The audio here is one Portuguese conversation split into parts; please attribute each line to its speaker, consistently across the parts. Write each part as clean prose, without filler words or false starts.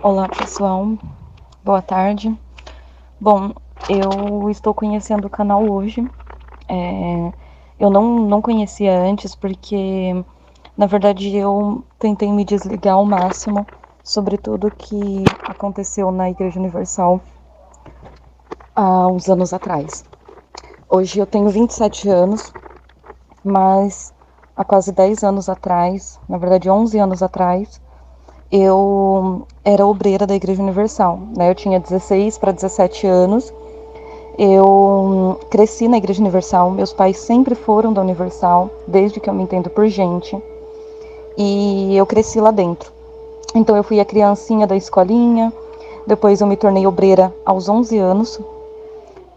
Speaker 1: Olá pessoal, boa tarde. Bom, eu estou conhecendo o canal hoje. Eu não conhecia antes porque, na verdade, eu tentei me desligar ao máximo sobre tudo o que aconteceu na Igreja Universal há uns anos atrás. Hoje eu tenho 27 anos, mas há quase 10 anos atrás, na verdade 11 anos atrás, eu era obreira da Igreja Universal, né? Eu tinha 16 para 17 anos. Eu cresci na Igreja Universal, meus pais sempre foram da Universal, desde que eu me entendo por gente, e eu cresci lá dentro. Então eu fui a criancinha da escolinha, depois eu me tornei obreira aos 11 anos,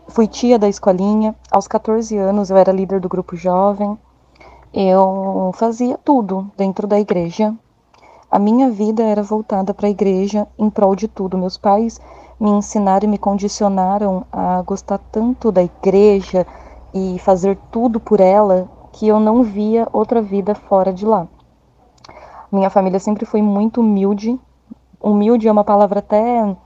Speaker 1: fui tia da escolinha, aos 14 anos eu era líder do grupo jovem, eu fazia tudo dentro da igreja. A minha vida era voltada para a igreja em prol de tudo. Meus pais me ensinaram e me condicionaram a gostar tanto da igreja e fazer tudo por ela que eu não via outra vida fora de lá. Minha família sempre foi muito humilde. Humilde é uma palavra até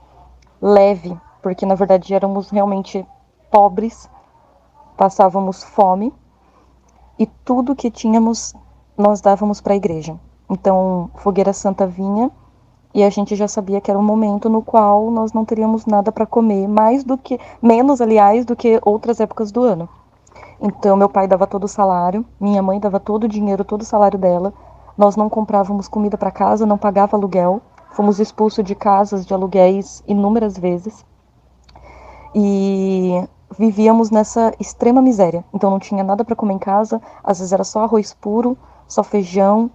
Speaker 1: leve, porque na verdade éramos realmente pobres, passávamos fome e tudo que tínhamos nós dávamos para a igreja. Então, Fogueira Santa vinha e a gente já sabia que era um momento no qual nós não teríamos nada para comer, menos, aliás, do que outras épocas do ano. Então, meu pai dava todo o salário, minha mãe dava todo o dinheiro, todo o salário dela. Nós não comprávamos comida para casa, não pagava aluguel. Fomos expulsos de casas de aluguéis inúmeras vezes. E vivíamos nessa extrema miséria. Então, não tinha nada para comer em casa, às vezes era só arroz puro, só feijão,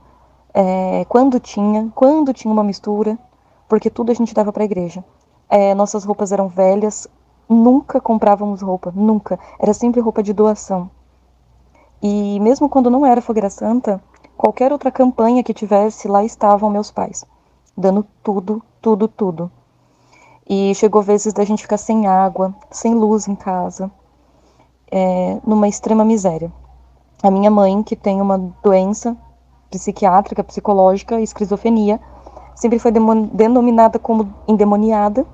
Speaker 1: quando tinha uma mistura, porque tudo a gente dava para a igreja. Nossas roupas eram velhas, nunca comprávamos roupa, nunca. Era sempre roupa de doação. E mesmo quando não era Fogueira Santa, qualquer outra campanha que tivesse, lá estavam meus pais, dando tudo, tudo, tudo. E chegou vezes da gente ficar sem água, sem luz em casa, numa extrema miséria. A minha mãe, que tem uma doença psiquiátrica, psicológica, esquizofrenia, sempre foi denominada como endemoniada,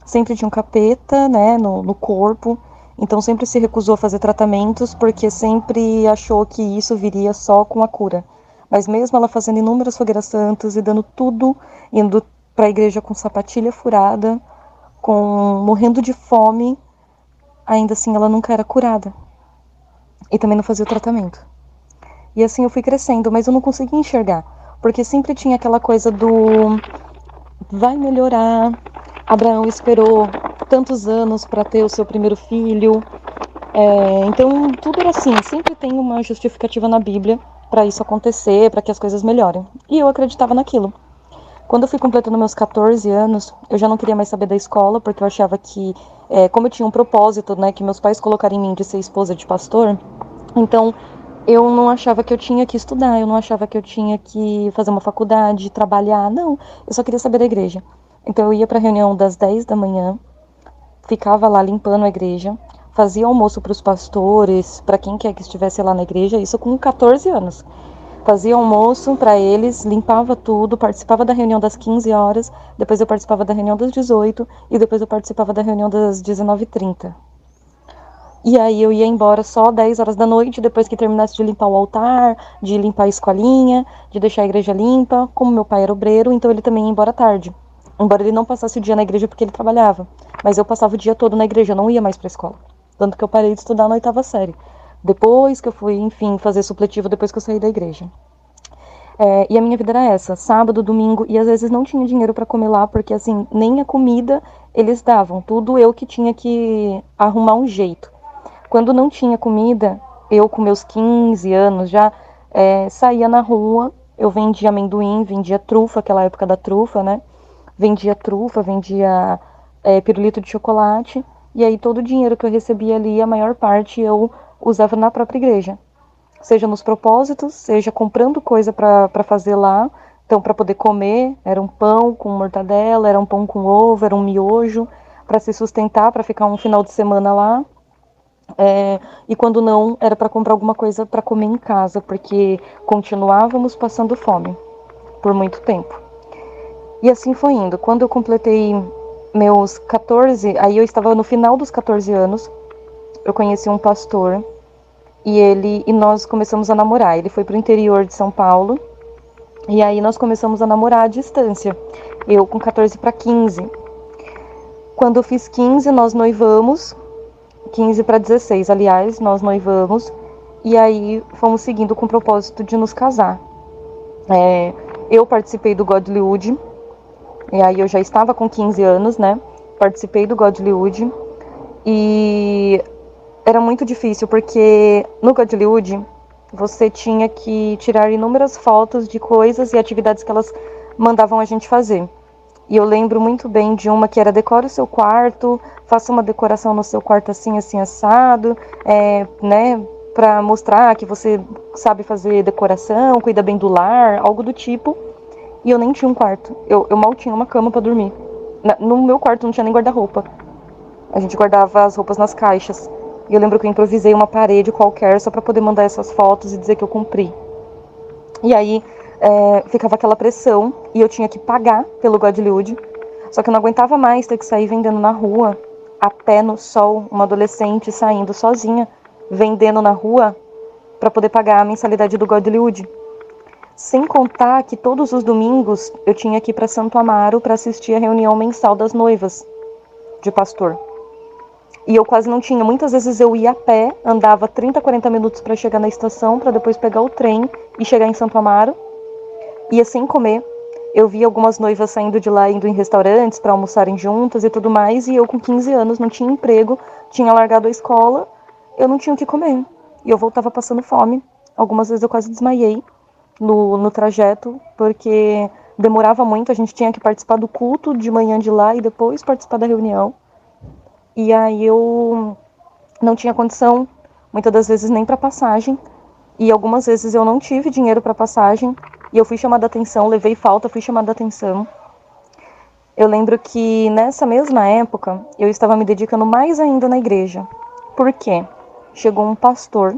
Speaker 1: sempre tinha um capeta, né, no corpo, então sempre se recusou a fazer tratamentos porque sempre achou que isso viria só com a cura. Mas mesmo ela fazendo inúmeras fogueiras santas e dando tudo, indo para a igreja com sapatilha furada, morrendo de fome, ainda assim ela nunca era curada. E também não fazia o tratamento. E assim eu fui crescendo, mas eu não conseguia enxergar, porque sempre tinha aquela coisa do vai melhorar. Abraão esperou tantos anos para ter o seu primeiro filho. Então tudo era assim, sempre tem uma justificativa na Bíblia para isso acontecer, para que as coisas melhorem. E eu acreditava naquilo. Quando eu fui completando meus 14 anos, eu já não queria mais saber da escola, porque eu achava que, como eu tinha um propósito, né, que meus pais colocaram em mim de ser esposa de pastor, então eu não achava que eu tinha que estudar, eu não achava que eu tinha que fazer uma faculdade, trabalhar, não. Eu só queria saber da igreja. Então eu ia para a reunião das 10 da manhã, ficava lá limpando a igreja, fazia almoço para os pastores, para quem quer que estivesse lá na igreja, isso com 14 anos. Fazia almoço para eles, limpava tudo, participava da reunião das 15 horas, depois eu participava da reunião das 18 e depois eu participava da reunião das 19h30. E aí eu ia embora só 10 horas da noite, depois que terminasse de limpar o altar, de limpar a escolinha, de deixar a igreja limpa. Como meu pai era obreiro, então ele também ia embora tarde. Embora ele não passasse o dia na igreja porque ele trabalhava. Mas eu passava o dia todo na igreja, eu não ia mais pra escola. Tanto que eu parei de estudar na 8ª série. Depois que eu fui, enfim, fazer supletivo, depois que eu saí da igreja. E a minha vida era essa, sábado, domingo, e às vezes não tinha dinheiro pra comer lá, porque assim, nem a comida eles davam, tudo eu que tinha que arrumar um jeito. Quando não tinha comida, eu com meus 15 anos já saía na rua, eu vendia amendoim, vendia trufa, aquela época da trufa, né? Vendia trufa, vendia pirulito de chocolate, e aí todo o dinheiro que eu recebia ali, a maior parte eu usava na própria igreja. Seja nos propósitos, seja comprando coisa para fazer lá, então para poder comer, era um pão com mortadela, era um pão com ovo, era um miojo, para se sustentar, para ficar um final de semana lá. E quando não, era para comprar alguma coisa para comer em casa, porque continuávamos passando fome por muito tempo. E assim foi indo. Quando eu completei meus 14, aí eu estava no final dos 14 anos, eu conheci um pastor e nós começamos a namorar. Ele foi pro interior de São Paulo e aí nós começamos a namorar à distância. Eu com 14 para 15. Quando eu fiz 15, nós noivamos. 15 para 16, aliás, nós noivamos. E aí fomos seguindo com o propósito de nos casar. Eu participei do Godlywood. E aí eu já estava com 15 anos, né? Participei do Godlywood. E era muito difícil, porque no Godlywood você tinha que tirar inúmeras fotos de coisas e atividades que elas mandavam a gente fazer. E eu lembro muito bem de uma que era: decore o seu quarto, faça uma decoração no seu quarto assim, assim, assado, né, pra mostrar que você sabe fazer decoração, cuida bem do lar, algo do tipo. E eu nem tinha um quarto, eu mal tinha uma cama pra dormir. No meu quarto não tinha nem guarda-roupa. A gente guardava as roupas nas caixas. E eu lembro que eu improvisei uma parede qualquer só pra poder mandar essas fotos e dizer que eu cumpri. E aí ficava aquela pressão e eu tinha que pagar pelo Godlywood. Só que eu não aguentava mais ter que sair vendendo na rua, a pé no sol, uma adolescente saindo sozinha, vendendo na rua para poder pagar a mensalidade do Godlywood. Sem contar que todos os domingos eu tinha que ir para Santo Amaro para assistir a reunião mensal das noivas de pastor. E eu quase não tinha. Muitas vezes eu ia a pé, andava 30, 40 minutos para chegar na estação, para depois pegar o trem e chegar em Santo Amaro. Ia sem comer. Eu via algumas noivas saindo de lá, indo em restaurantes para almoçarem juntas e tudo mais. E eu com 15 anos não tinha emprego, tinha largado a escola, eu não tinha o que comer. E eu voltava passando fome. Algumas vezes eu quase desmaiei no trajeto, porque demorava muito. A gente tinha que participar do culto de manhã de lá e depois participar da reunião. E aí eu não tinha condição, muitas das vezes, nem para passagem. E algumas vezes eu não tive dinheiro para passagem. E eu fui chamada a atenção, levei falta, fui chamada a atenção. Eu lembro que nessa mesma época, eu estava me dedicando mais ainda na igreja. Por quê? Chegou um pastor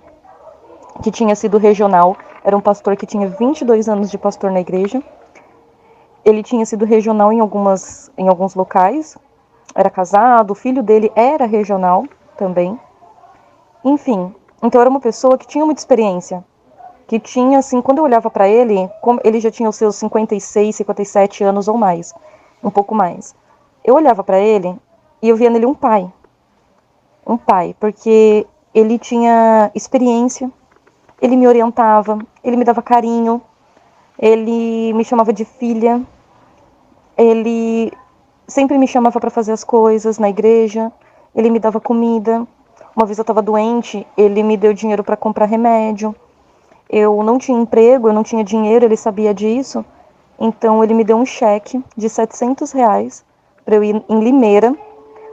Speaker 1: que tinha sido regional. Era um pastor que tinha 22 anos de pastor na igreja. Ele tinha sido regional em alguns locais. Era casado, o filho dele era regional também. Enfim, então era uma pessoa que tinha muita experiência. Que tinha, assim, quando eu olhava para ele, como ele já tinha os seus 56, 57 anos ou mais, um pouco mais. Eu olhava para ele e eu via nele um pai. Um pai, porque ele tinha experiência, ele me orientava, ele me dava carinho, ele me chamava de filha, ele sempre me chamava para fazer as coisas na igreja, ele me dava comida. Uma vez eu estava doente, ele me deu dinheiro para comprar remédio. Eu não tinha emprego, eu não tinha dinheiro, ele sabia disso. Então ele me deu um cheque de R$ 700 para eu ir em Limeira,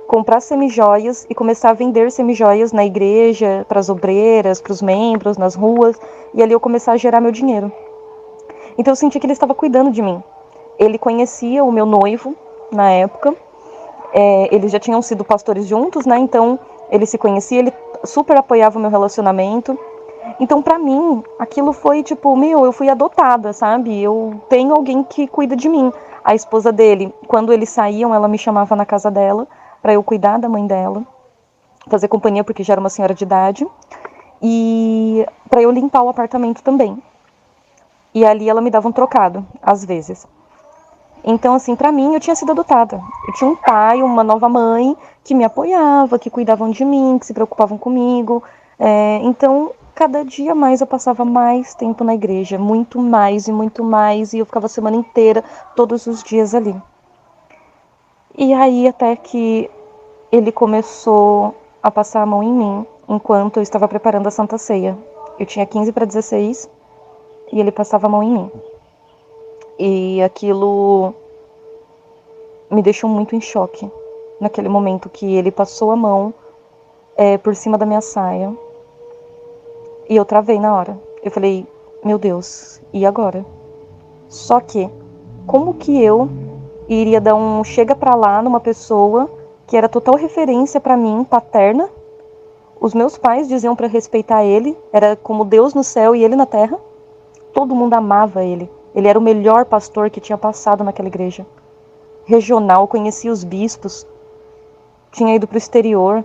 Speaker 1: comprar semijoias e começar a vender semijoias na igreja, para as obreiras, para os membros, nas ruas. E ali eu começar a gerar meu dinheiro. Então eu senti que ele estava cuidando de mim. Ele conhecia o meu noivo na época. Eles já tinham sido pastores juntos, né? Então ele se conhecia, ele super apoiava o meu relacionamento. Então, pra mim, aquilo foi tipo, eu fui adotada, sabe? Eu tenho alguém que cuida de mim. A esposa dele, quando eles saíam, ela me chamava na casa dela pra eu cuidar da mãe dela, fazer companhia porque já era uma senhora de idade, e pra eu limpar o apartamento também. E ali ela me dava um trocado, às vezes. Então, assim, pra mim, eu tinha sido adotada. Eu tinha um pai, uma nova mãe que me apoiava, que cuidavam de mim, que se preocupavam comigo. Então, cada dia mais eu passava mais tempo na igreja, muito mais, e eu ficava a semana inteira, todos os dias ali. E aí, até que ele começou a passar a mão em mim, enquanto eu estava preparando a Santa Ceia. Eu tinha 15 para 16 e ele passava a mão em mim. E aquilo me deixou muito em choque, naquele momento que ele passou a mão por cima da minha saia. E eu travei na hora. Eu falei, meu Deus, e agora? Só que, como que eu iria dar um chega pra lá numa pessoa que era total referência pra mim, paterna, Os meus pais diziam para respeitar ele, era como Deus no céu e ele na terra. Todo mundo amava ele. Ele era o melhor pastor que tinha passado naquela igreja. Regional, conhecia os bispos, tinha ido para o exterior.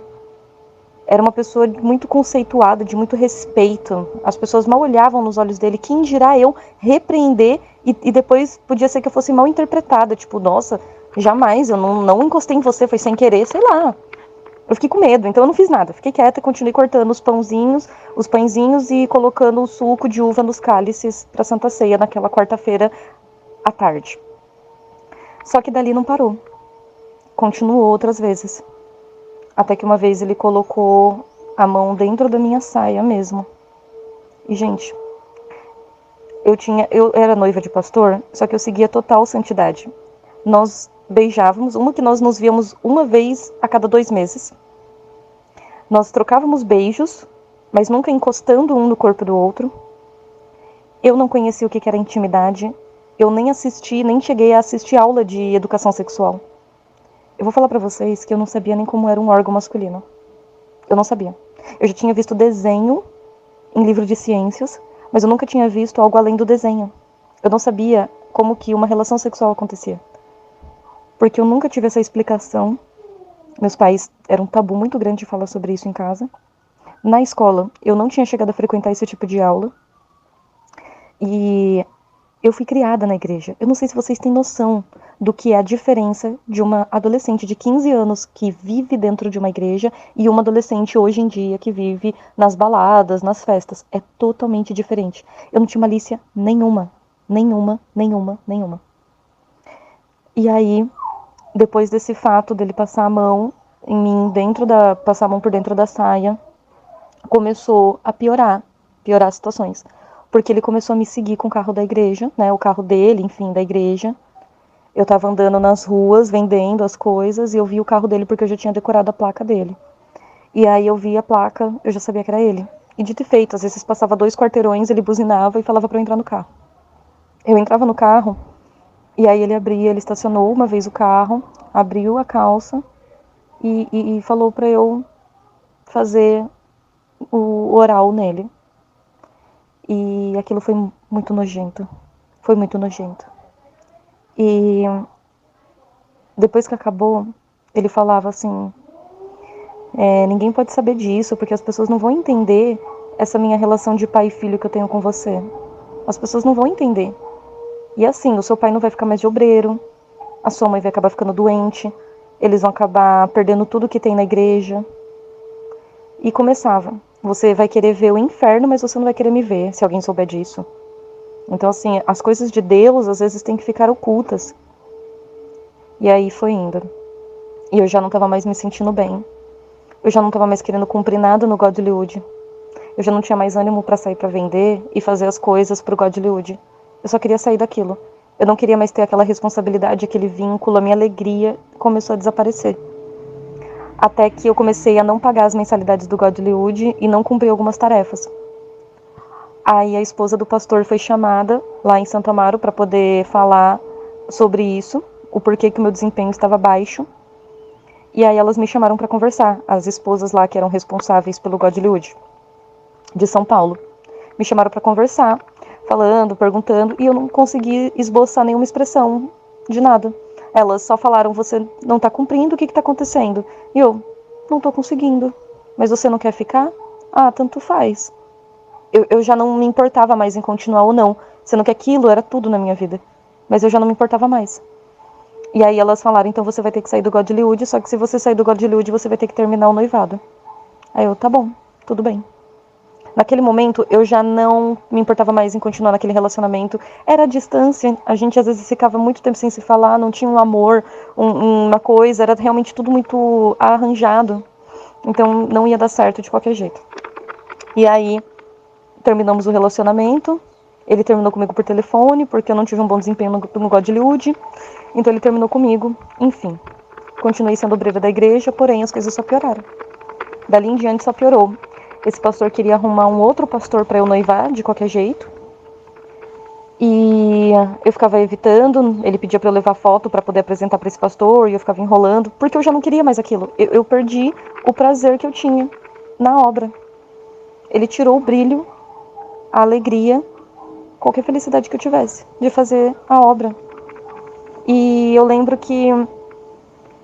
Speaker 1: Era uma pessoa muito conceituada, de muito respeito. As pessoas mal olhavam nos olhos dele. Quem dirá eu repreender e depois podia ser que eu fosse mal interpretada. Tipo, nossa, jamais, eu não encostei em você, foi sem querer, sei lá. Eu fiquei com medo, então eu não fiz nada. Fiquei quieta e continuei cortando os pãezinhos e colocando o suco de uva nos cálices para Santa Ceia naquela quarta-feira à tarde. Só que dali não parou. Continuou outras vezes. Até que uma vez ele colocou a mão dentro da minha saia mesmo. E, gente, eu era noiva de pastor, só que eu seguia total santidade. Nós beijávamos, uma que nós nos víamos uma vez a cada 2 meses. Nós trocávamos beijos, mas nunca encostando um no corpo do outro. Eu não conhecia o que era intimidade. Eu nem cheguei a assistir aula de educação sexual. Eu vou falar pra vocês que eu não sabia nem como era um órgão masculino. Eu não sabia. Eu já tinha visto desenho em livro de ciências, mas eu nunca tinha visto algo além do desenho. Eu não sabia como que uma relação sexual acontecia. Porque eu nunca tive essa explicação. Meus pais, era um tabu muito grande de falar sobre isso em casa. Na escola, eu não tinha chegado a frequentar esse tipo de aula. E eu fui criada na igreja. Eu não sei se vocês têm noção do que é a diferença de uma adolescente de 15 anos que vive dentro de uma igreja e uma adolescente hoje em dia que vive nas baladas, nas festas. É totalmente diferente. Eu não tinha malícia nenhuma. Nenhuma. E aí, depois desse fato dele passar a mão em mim, passar a mão por dentro da saia, começou a piorar as situações. Porque ele começou a me seguir com o carro da igreja, né? O carro dele, enfim, da igreja. Eu tava andando nas ruas, vendendo as coisas, e eu vi o carro dele porque eu já tinha decorado a placa dele. E aí eu vi a placa, eu já sabia que era ele. E dito e feito, às vezes passava 2 quarteirões, ele buzinava e falava pra eu entrar no carro. Eu entrava no carro, e aí ele estacionou uma vez o carro, abriu a calça e falou pra eu fazer o oral nele. E aquilo foi muito nojento. Foi muito nojento. E depois que acabou, ele falava assim, ninguém pode saber disso, porque as pessoas não vão entender essa minha relação de pai e filho que eu tenho com você. As pessoas não vão entender. E assim, o seu pai não vai ficar mais de obreiro, a sua mãe vai acabar ficando doente, eles vão acabar perdendo tudo que tem na igreja. E começava. Você vai querer ver o inferno, mas você não vai querer me ver, se alguém souber disso. Então, assim, as coisas de Deus, às vezes, têm que ficar ocultas. E aí foi indo. E eu já não tava mais me sentindo bem. Eu já não tava mais querendo cumprir nada no Godlywood. Eu já não tinha mais ânimo pra sair pra vender e fazer as coisas pro Godlywood. Eu só queria sair daquilo. Eu não queria mais ter aquela responsabilidade, aquele vínculo, a minha alegria começou a desaparecer. Até que eu comecei a não pagar as mensalidades do Godlywood e não cumprir algumas tarefas. Aí a esposa do pastor foi chamada lá em Santo Amaro para poder falar sobre isso, o porquê que o meu desempenho estava baixo. E aí elas me chamaram para conversar, as esposas lá que eram responsáveis pelo Godlywood de São Paulo. Me chamaram para conversar, falando, perguntando, e eu não consegui esboçar nenhuma expressão de nada. Elas só falaram, você não tá cumprindo, o que tá acontecendo? E eu, não tô conseguindo. Mas você não quer ficar? Ah, tanto faz. Eu já não me importava mais em continuar ou não. Sendo que aquilo era tudo na minha vida. Mas eu já não me importava mais. E aí elas falaram, então você vai ter que sair do Godlywood, só que se você sair do Godlywood, você vai ter que terminar o noivado. Aí eu, tá bom, tudo bem. Naquele momento, eu já não me importava mais em continuar naquele relacionamento. Era a distância, a gente às vezes ficava muito tempo sem se falar, não tinha um amor, uma coisa, era realmente tudo muito arranjado. Então não ia dar certo de qualquer jeito. E aí, terminamos o relacionamento. Ele terminou comigo por telefone, porque eu não tive um bom desempenho no Godlywood. Então ele terminou comigo. Enfim, continuei sendo obreira da igreja, porém as coisas só pioraram. Dali em diante só piorou. Esse pastor queria arrumar um outro pastor para eu noivar, de qualquer jeito. E eu ficava evitando, ele pedia para eu levar foto para poder apresentar para esse pastor, e eu ficava enrolando, porque eu já não queria mais aquilo. Eu perdi o prazer que eu tinha. na obra. Ele tirou o brilho, a alegria, qualquer felicidade que eu tivesse de fazer a obra. E eu lembro que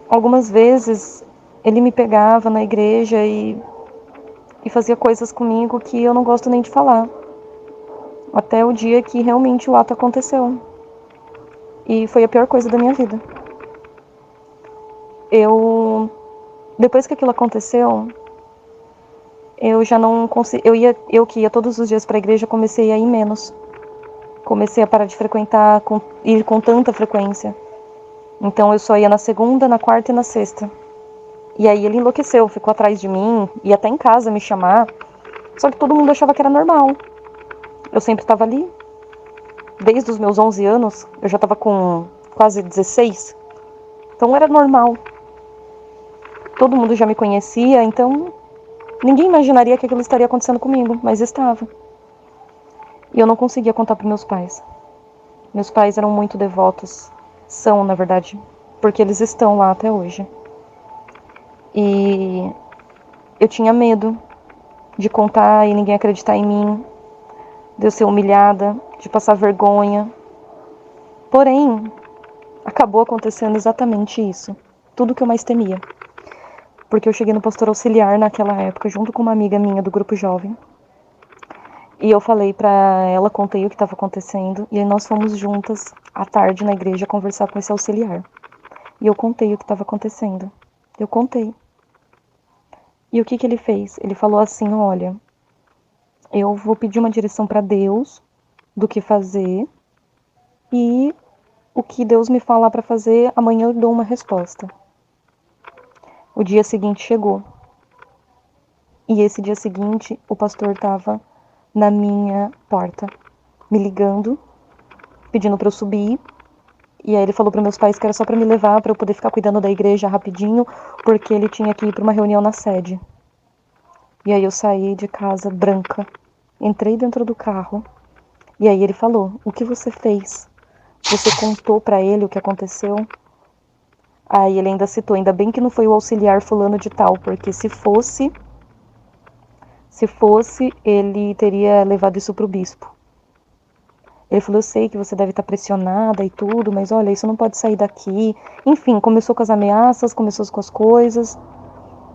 Speaker 1: algumas vezes ele me pegava na igreja e fazia coisas comigo que eu não gosto nem de falar. Até o dia que realmente o ato aconteceu. E foi a pior coisa da minha vida. Depois que aquilo aconteceu, eu já não consegui, eu que ia todos os dias para a igreja, comecei a ir menos. Comecei a parar de frequentar, ir com tanta frequência. Então eu só ia na segunda, na quarta e na sexta. E aí ele enlouqueceu, ficou atrás de mim, ia até em casa me chamar. Só que todo mundo achava que era normal. Eu sempre estava ali. Desde os meus 11 anos, eu já estava com quase 16. Então era normal. Todo mundo já me conhecia, então ninguém imaginaria que aquilo estaria acontecendo comigo, mas estava. E eu não conseguia contar para meus pais. Meus pais eram muito devotos. São, na verdade, porque eles estão lá até hoje. E eu tinha medo de contar e ninguém acreditar em mim, de eu ser humilhada, de passar vergonha. Porém, acabou acontecendo exatamente isso. Tudo que eu mais temia. Porque eu cheguei no pastor auxiliar naquela época, junto com uma amiga minha do grupo jovem. E eu falei pra ela, contei o que estava acontecendo, e aí nós fomos juntas à tarde na igreja conversar com esse auxiliar. E eu contei o que estava acontecendo. Eu contei. E o que ele fez? Ele falou assim, olha, eu vou pedir uma direção para Deus do que fazer, e o que Deus me falar para fazer, amanhã eu dou uma resposta. O dia seguinte chegou. E esse dia seguinte, o pastor estava na minha porta, me ligando, pedindo para eu subir. E aí ele falou para meus pais que era só para me levar, para eu poder ficar cuidando da igreja rapidinho, porque ele tinha que ir para uma reunião na sede. E aí eu saí de casa branca, entrei dentro do carro, e aí ele falou, o que você fez? Você contou para ele o que aconteceu? Aí ele ainda citou, ainda bem que não foi o auxiliar fulano de tal, porque se fosse, ele teria levado isso pro bispo. Ele falou, eu sei que você deve estar pressionada e tudo, mas olha, isso não pode sair daqui. Enfim, começou com as ameaças, começou com as coisas.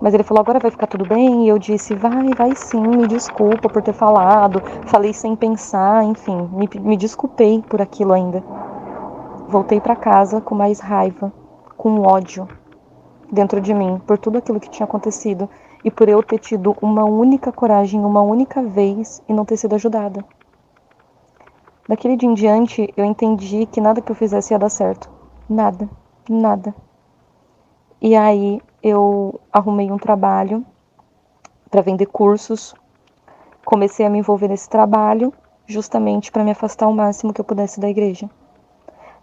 Speaker 1: Mas ele falou, agora vai ficar tudo bem? E eu disse, vai sim, me desculpa por ter falado. Falei sem pensar, enfim, me desculpei por aquilo ainda. Voltei para casa com mais raiva, com ódio dentro de mim, por tudo aquilo que tinha acontecido. E por eu ter tido uma única coragem, uma única vez, e não ter sido ajudada. Daquele dia em diante, eu entendi que nada que eu fizesse ia dar certo. Nada, nada. E aí eu arrumei um trabalho para vender cursos. Comecei a me envolver nesse trabalho, justamente para me afastar o máximo que eu pudesse da igreja.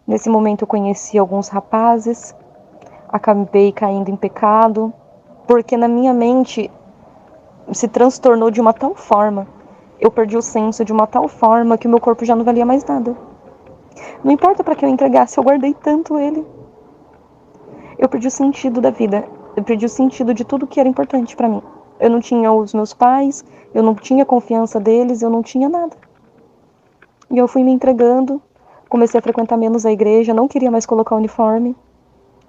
Speaker 1: Nesse momento eu conheci alguns rapazes, acabei caindo em pecado, porque na minha mente se transtornou de uma tal forma, eu perdi o senso de uma tal forma que o meu corpo já não valia mais nada. Não importa para que eu entregasse, eu guardei tanto ele. Eu perdi o sentido da vida, eu perdi o sentido de tudo que era importante para mim. Eu não tinha os meus pais, eu não tinha confiança deles, eu não tinha nada. E eu fui me entregando, comecei a frequentar menos a igreja, não queria mais colocar uniforme.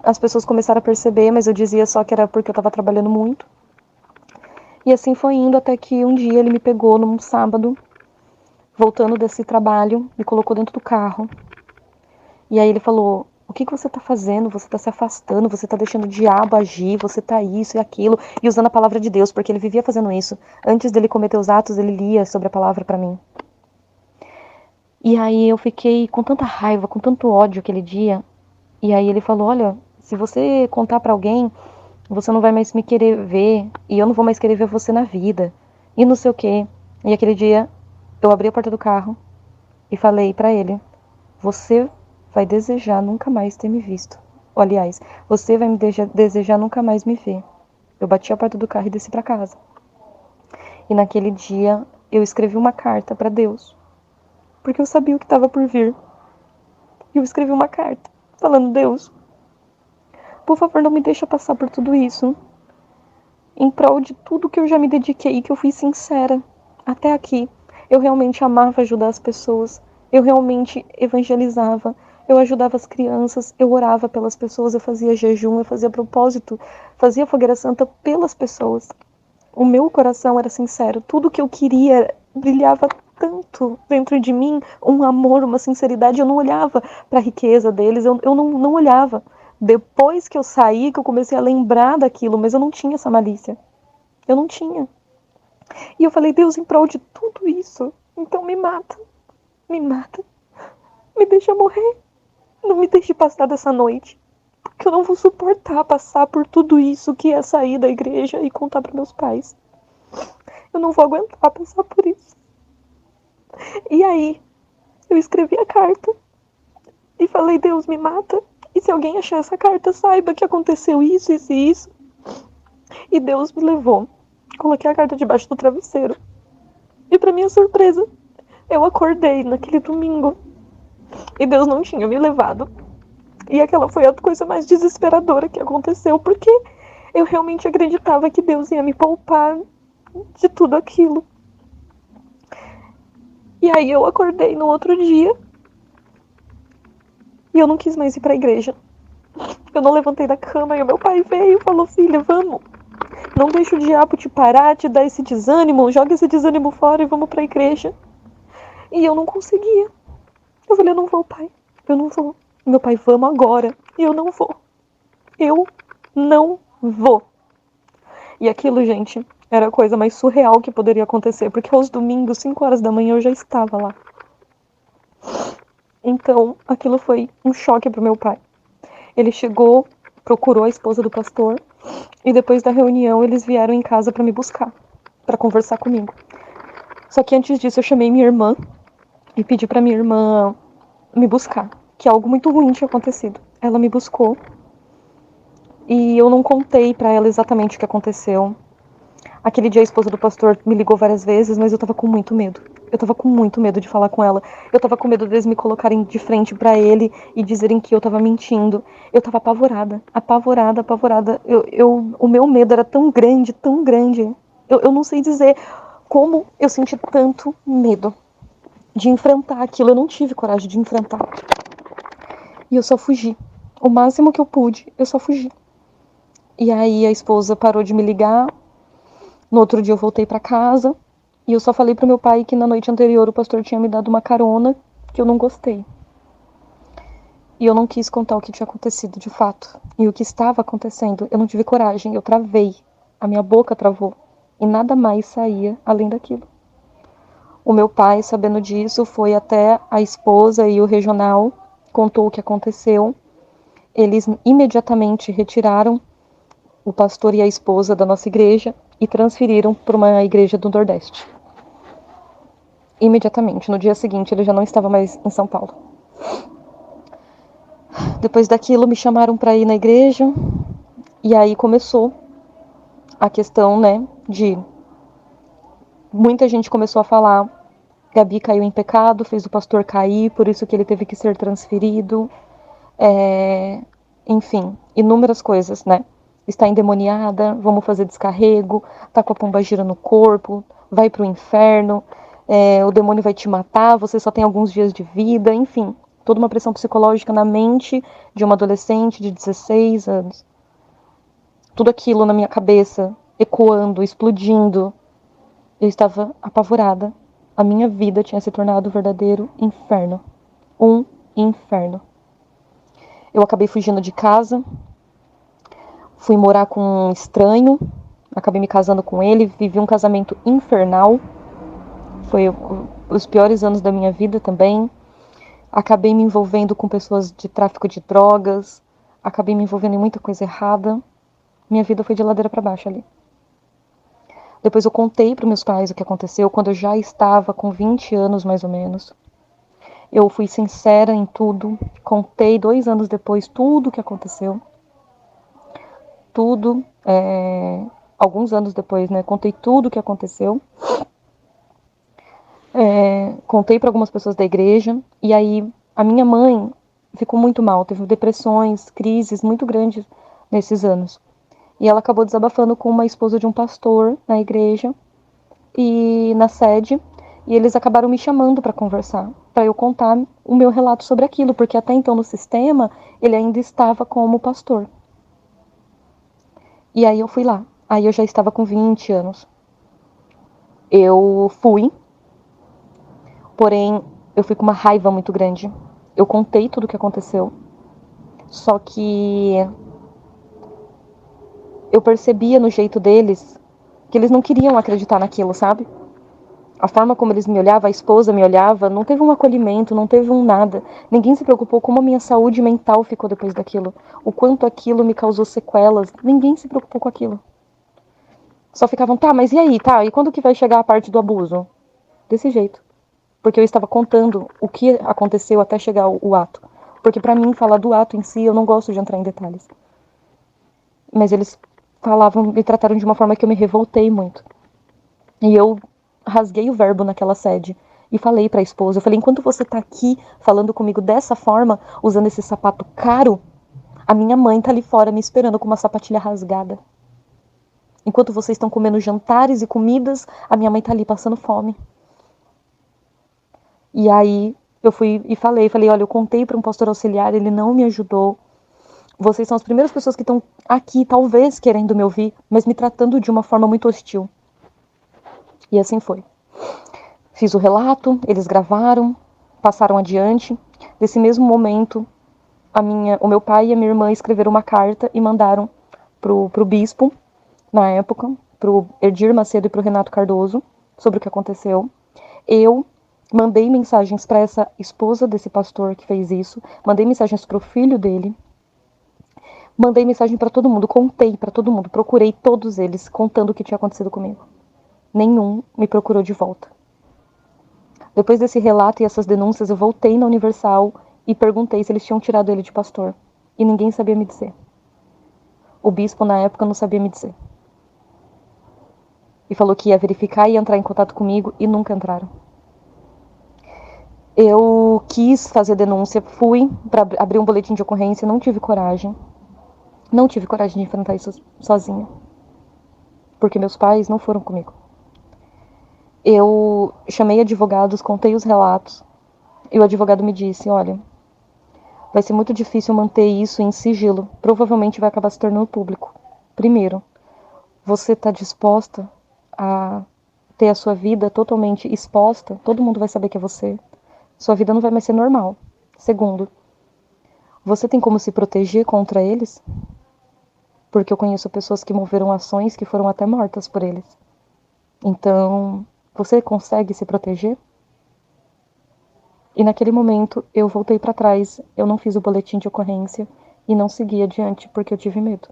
Speaker 1: As pessoas começaram a perceber, mas eu dizia só que era porque eu estava trabalhando muito. E assim foi indo até que um dia ele me pegou num sábado, voltando desse trabalho, me colocou dentro do carro. E aí ele falou, o que você tá fazendo? Você tá se afastando, você tá deixando o diabo agir, você tá isso e aquilo. E usando a palavra de Deus, porque ele vivia fazendo isso. Antes dele cometer os atos, ele lia sobre a palavra pra mim. E aí eu fiquei com tanta raiva, com tanto ódio aquele dia. E aí ele falou, olha, se você contar pra alguém, você não vai mais me querer ver. E eu não vou mais querer ver você na vida. E não sei o quê. E aquele dia, eu abri a porta do carro e falei pra ele, você vai desejar nunca mais ter me visto. Ou, aliás, você vai me desejar nunca mais me ver. Eu bati a porta do carro e desci pra casa. E naquele dia, eu escrevi uma carta pra Deus. Porque eu sabia o que estava por vir. E eu escrevi uma carta, falando, Deus, por favor, não me deixa passar por tudo isso. em prol de tudo que eu já me dediquei, que eu fui sincera até aqui. Eu realmente amava ajudar as pessoas, eu realmente evangelizava, eu ajudava as crianças, eu orava pelas pessoas, eu fazia jejum, eu fazia propósito, fazia fogueira santa pelas pessoas. O meu coração era sincero, tudo que eu queria brilhava tanto dentro de mim, um amor, uma sinceridade. Eu não olhava para a riqueza deles, eu não olhava. Depois que eu saí, que eu comecei a lembrar daquilo, mas eu não tinha essa malícia. Eu não tinha. E eu falei, Deus, em prol de tudo isso, então me mata, me deixa morrer, não me deixe passar dessa noite, porque eu não vou suportar passar por tudo isso que é sair da igreja e contar para meus pais. Eu não vou aguentar passar por isso. E aí, eu escrevi a carta e falei, Deus, me mata. E se alguém achar essa carta, saiba que aconteceu isso, isso e isso. E Deus me levou. Coloquei a carta debaixo do travesseiro. E pra minha surpresa, eu acordei naquele domingo. E Deus não tinha me levado. E aquela foi a coisa mais desesperadora que aconteceu, porque eu realmente acreditava que Deus ia me poupar de tudo aquilo. E aí eu acordei no outro dia e eu não quis mais ir pra igreja. Eu não levantei da cama e o meu pai veio e falou, filha, vamos. Não deixa o diabo te parar, te dar esse desânimo, joga esse desânimo fora e vamos pra igreja. E eu não conseguia. Eu falei, eu não vou, pai. Eu não vou. Meu pai, vamos agora. E eu não vou. Eu não vou. E aquilo, gente, era a coisa mais surreal que poderia acontecer, porque aos domingos, 5 horas da manhã, eu já estava lá. Então, aquilo foi um choque pro meu pai. Ele chegou, procurou a esposa do pastor, e depois da reunião eles vieram em casa para me buscar, para conversar comigo. Só que antes disso eu chamei minha irmã e pedi para minha irmã me buscar, que algo muito ruim tinha acontecido. Ela me buscou e eu não contei para ela exatamente o que aconteceu. Aquele dia a esposa do pastor me ligou várias vezes, mas eu tava com muito medo. Eu tava com muito medo de falar com ela. Eu tava com medo deles me colocarem de frente pra ele e dizerem que eu tava mentindo. Eu tava apavorada, apavorada, apavorada. O meu medo era tão grande, tão grande. Eu não sei dizer como eu senti tanto medo de enfrentar aquilo. Eu não tive coragem de enfrentar. E eu só fugi. O máximo que eu pude, eu só fugi. E aí a esposa parou de me ligar. No outro dia eu voltei pra casa e eu só falei pro meu pai que na noite anterior o pastor tinha me dado uma carona que eu não gostei. E eu não quis contar o que tinha acontecido de fato. E o que estava acontecendo, eu não tive coragem, eu travei. A minha boca travou. E nada mais saía além daquilo. O meu pai, sabendo disso, foi até a esposa e o regional, contou o que aconteceu. Eles imediatamente retiraram o pastor e a esposa da nossa igreja e transferiram para uma igreja do Nordeste. Imediatamente, no dia seguinte, ele já não estava mais em São Paulo. Depois daquilo, me chamaram para ir na igreja, e aí começou a questão, né, de... Muita gente começou a falar, Gabi caiu em pecado, fez o pastor cair, por isso que ele teve que ser transferido. Enfim, inúmeras coisas, né? Está endemoniada, vamos fazer descarrego, tá com a pombagira no corpo, vai pro inferno, o demônio vai te matar, você só tem alguns dias de vida, enfim. Toda uma pressão psicológica na mente de uma adolescente de 16 anos. Tudo aquilo na minha cabeça, ecoando, explodindo. Eu estava apavorada. A minha vida tinha se tornado um verdadeiro inferno. Um inferno. Eu acabei fugindo de casa, fui morar com um estranho, acabei me casando com ele, vivi um casamento infernal. Foi os piores anos da minha vida também. Acabei me envolvendo com pessoas de tráfico de drogas, acabei me envolvendo em muita coisa errada. Minha vida foi de ladeira para baixo ali. Depois eu contei para meus pais o que aconteceu quando eu já estava com 20 anos mais ou menos. Eu fui sincera em tudo, contei 2 anos depois tudo o que aconteceu. Tudo, alguns anos depois, né, contei tudo o que aconteceu. Contei para algumas pessoas da igreja, e aí a minha mãe ficou muito mal, teve depressões, crises muito grandes nesses anos. E ela acabou desabafando com uma esposa de um pastor na igreja e na sede, e eles acabaram me chamando para conversar, para eu contar o meu relato sobre aquilo, porque até então no sistema ele ainda estava como pastor. E aí eu fui lá. Aí eu já estava com 20 anos. Eu fui, porém eu fui com uma raiva muito grande. Eu contei tudo o que aconteceu, só que eu percebia no jeito deles que eles não queriam acreditar naquilo, sabe? A forma como eles me olhavam, a esposa me olhava, não teve um acolhimento, não teve um nada. Ninguém se preocupou como a minha saúde mental ficou depois daquilo. O quanto aquilo me causou sequelas. Ninguém se preocupou com aquilo. Só ficavam, tá, mas e aí, tá? E quando que vai chegar a parte do abuso? Desse jeito. Porque eu estava contando o que aconteceu até chegar o ato. Porque pra mim, falar do ato em si, eu não gosto de entrar em detalhes. Mas eles falavam, me trataram de uma forma que eu me revoltei muito. E eu rasguei o verbo naquela sede e falei pra esposa, eu falei, enquanto você tá aqui falando comigo dessa forma, usando esse sapato caro, a minha mãe tá ali fora me esperando com uma sapatilha rasgada. Enquanto vocês estão comendo jantares e comidas, a minha mãe tá ali passando fome. E aí eu fui e falei, olha, eu contei para um pastor auxiliar, ele não me ajudou. Vocês são as primeiras pessoas que estão aqui, talvez querendo me ouvir, mas me tratando de uma forma muito hostil. E assim foi. Fiz o relato, eles gravaram, passaram adiante. Nesse mesmo momento, o meu pai e a minha irmã escreveram uma carta e mandaram pro bispo, na época, pro Edir Macedo e pro Renato Cardoso, sobre o que aconteceu. Eu mandei mensagens para essa esposa desse pastor que fez isso, mandei mensagens pro filho dele, mandei mensagem para todo mundo, contei para todo mundo, procurei todos eles, contando o que tinha acontecido comigo. Nenhum me procurou de volta. Depois desse relato e essas denúncias, eu voltei na Universal e perguntei se eles tinham tirado ele de pastor. E ninguém sabia me dizer. O bispo, na época, não sabia me dizer. E falou que ia verificar e entrar em contato comigo e nunca entraram. Eu quis fazer denúncia, fui para abrir um boletim de ocorrência, não tive coragem. Não tive coragem de enfrentar isso sozinha. Porque meus pais não foram comigo. Eu chamei advogados, contei os relatos. E o advogado me disse, olha, vai ser muito difícil manter isso em sigilo. Provavelmente vai acabar se tornando público. Primeiro, você está disposta a ter a sua vida totalmente exposta? Todo mundo vai saber que é você. Sua vida não vai mais ser normal. Segundo, você tem como se proteger contra eles? Porque eu conheço pessoas que moveram ações que foram até mortas por eles. Então, você consegue se proteger? E naquele momento eu voltei para trás, eu não fiz o boletim de ocorrência e não segui adiante porque eu tive medo.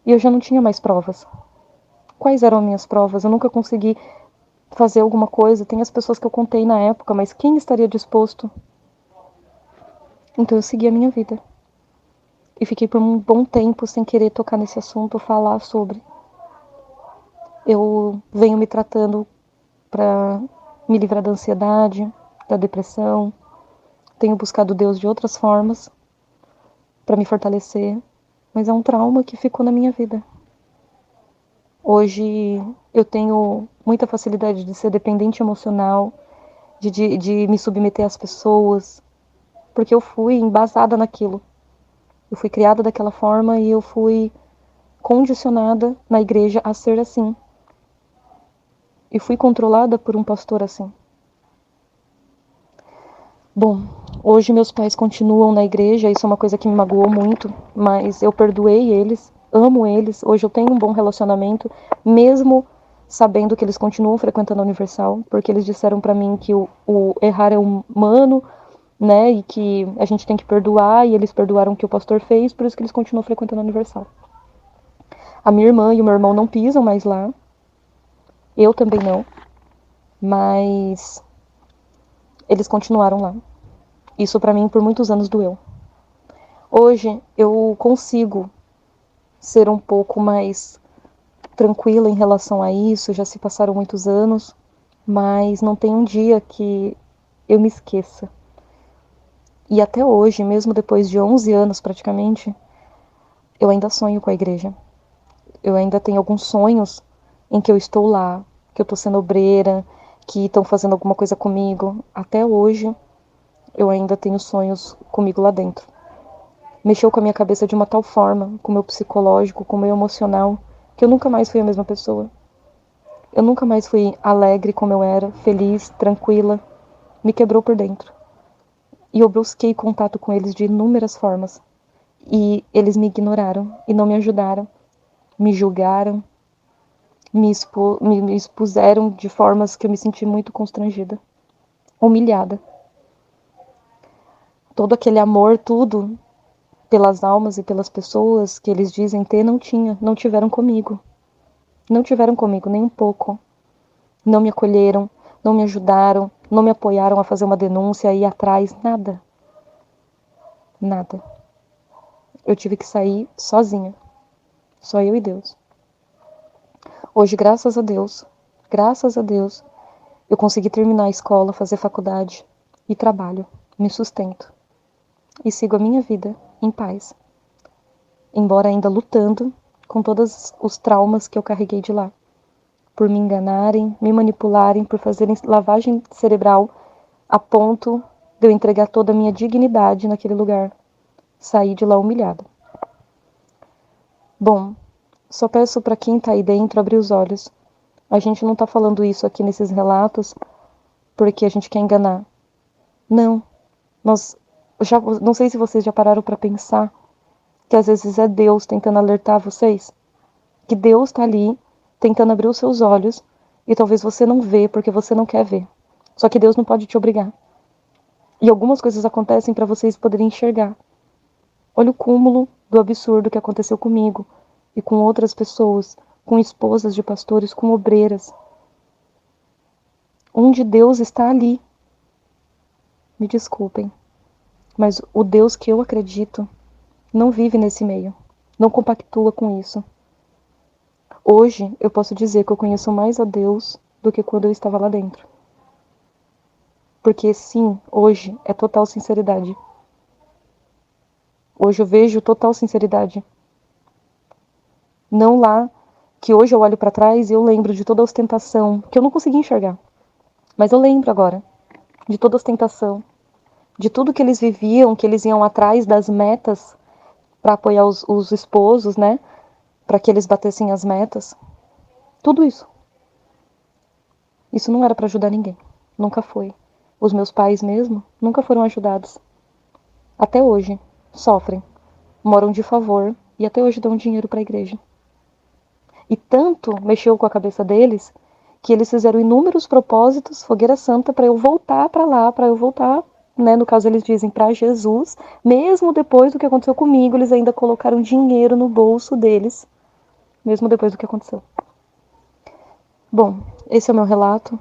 Speaker 1: E eu já não tinha mais provas. Quais eram as minhas provas? Eu nunca consegui fazer alguma coisa. Tem as pessoas que eu contei na época, mas quem estaria disposto? Então eu segui a minha vida. E fiquei por um bom tempo sem querer tocar nesse assunto, falar sobre. Eu venho me tratando para me livrar da ansiedade, da depressão. Tenho buscado Deus de outras formas para me fortalecer, mas é um trauma que ficou na minha vida. Hoje eu tenho muita facilidade de ser dependente emocional, de me submeter às pessoas, porque eu fui embasada naquilo. Eu fui criada daquela forma e eu fui condicionada na igreja a ser assim. E fui controlada por um pastor assim. Bom, hoje meus pais continuam na igreja, isso é uma coisa que me magoou muito, mas eu perdoei eles, amo eles, hoje eu tenho um bom relacionamento, mesmo sabendo que eles continuam frequentando a Universal, porque eles disseram pra mim que o errar é humano, né, e que a gente tem que perdoar, e eles perdoaram o que o pastor fez, por isso que eles continuam frequentando a Universal. A minha irmã e o meu irmão não pisam mais lá, eu também não, mas eles continuaram lá. Isso pra mim por muitos anos doeu. Hoje eu consigo ser um pouco mais tranquila em relação a isso, já se passaram muitos anos, mas não tem um dia que eu me esqueça. E até hoje, mesmo depois de 11 anos praticamente, eu ainda sonho com a igreja. Eu ainda tenho alguns sonhos em que eu estou lá, que eu estou sendo obreira, que estão fazendo alguma coisa comigo. Até hoje, eu ainda tenho sonhos comigo lá dentro. Mexeu com a minha cabeça de uma tal forma, com o meu psicológico, com o meu emocional, que eu nunca mais fui a mesma pessoa. Eu nunca mais fui alegre como eu era, feliz, tranquila. Me quebrou por dentro. E eu busquei contato com eles de inúmeras formas. E eles me ignoraram e não me ajudaram. Me julgaram, me expuseram de formas que eu me senti muito constrangida, humilhada. Todo aquele amor, tudo, pelas almas e pelas pessoas que eles dizem ter, não tiveram comigo. Não tiveram comigo nem um pouco. Não me acolheram, não me ajudaram, não me apoiaram a fazer uma denúncia, a ir atrás, nada. Nada. Eu tive que sair sozinha. Só eu e Deus. Hoje, graças a Deus, eu consegui terminar a escola, fazer faculdade e trabalho, me sustento. E sigo a minha vida em paz. Embora ainda lutando com todos os traumas que eu carreguei de lá. Por me enganarem, me manipularem, por fazerem lavagem cerebral a ponto de eu entregar toda a minha dignidade naquele lugar. Saí de lá humilhada. Bom, só peço para quem tá aí dentro abrir os olhos. A gente não tá falando isso aqui nesses relatos porque a gente quer enganar. Não. Não sei se vocês já pararam para pensar que às vezes é Deus tentando alertar vocês. Que Deus tá ali tentando abrir os seus olhos e talvez você não vê porque você não quer ver. Só que Deus não pode te obrigar. E algumas coisas acontecem para vocês poderem enxergar. Olha o cúmulo do absurdo que aconteceu comigo e com outras pessoas, com esposas de pastores, com obreiras. Onde Deus está ali. Me desculpem, mas o Deus que eu acredito não vive nesse meio, não compactua com isso. Hoje eu posso dizer que eu conheço mais a Deus do que quando eu estava lá dentro. Porque sim, hoje é total sinceridade. Hoje eu vejo total sinceridade. Não lá, que hoje eu olho para trás e eu lembro de toda a ostentação, que eu não consegui enxergar. Mas eu lembro agora de toda a ostentação, de tudo que eles viviam, que eles iam atrás das metas para apoiar os esposos, né? Para que eles batessem as metas. Tudo isso. Isso não era para ajudar ninguém. Nunca foi. Os meus pais mesmo nunca foram ajudados. Até hoje sofrem, moram de favor e até hoje dão dinheiro para a igreja. E tanto mexeu com a cabeça deles que eles fizeram inúmeros propósitos, fogueira santa, para eu voltar para lá, para eu voltar, né? No caso eles dizem para Jesus, mesmo depois do que aconteceu comigo, eles ainda colocaram dinheiro no bolso deles, mesmo depois do que aconteceu. Bom, esse é o meu relato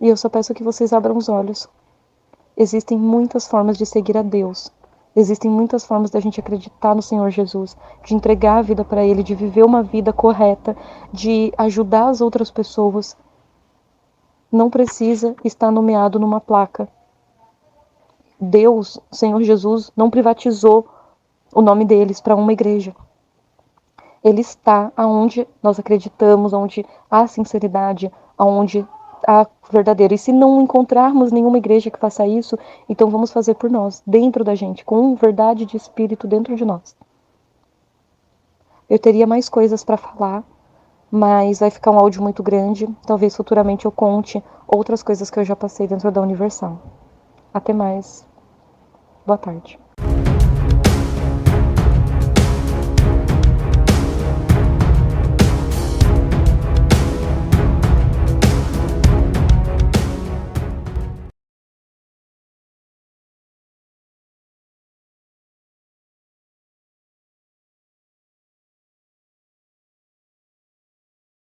Speaker 1: e eu só peço que vocês abram os olhos. Existem muitas formas de seguir a Deus. Existem muitas formas da gente acreditar no Senhor Jesus, de entregar a vida para Ele, de viver uma vida correta, de ajudar as outras pessoas. Não precisa estar nomeado numa placa. Deus, Senhor Jesus, não privatizou o nome deles para uma igreja. Ele está aonde nós acreditamos, onde há sinceridade, aonde há verdadeiro. E se não encontrarmos nenhuma igreja que faça isso, então vamos fazer por nós, dentro da gente, com verdade de espírito dentro de nós. Eu teria mais coisas para falar, mas vai ficar um áudio muito grande. Talvez futuramente eu conte outras coisas que eu já passei dentro da Universal. Até mais. Boa tarde.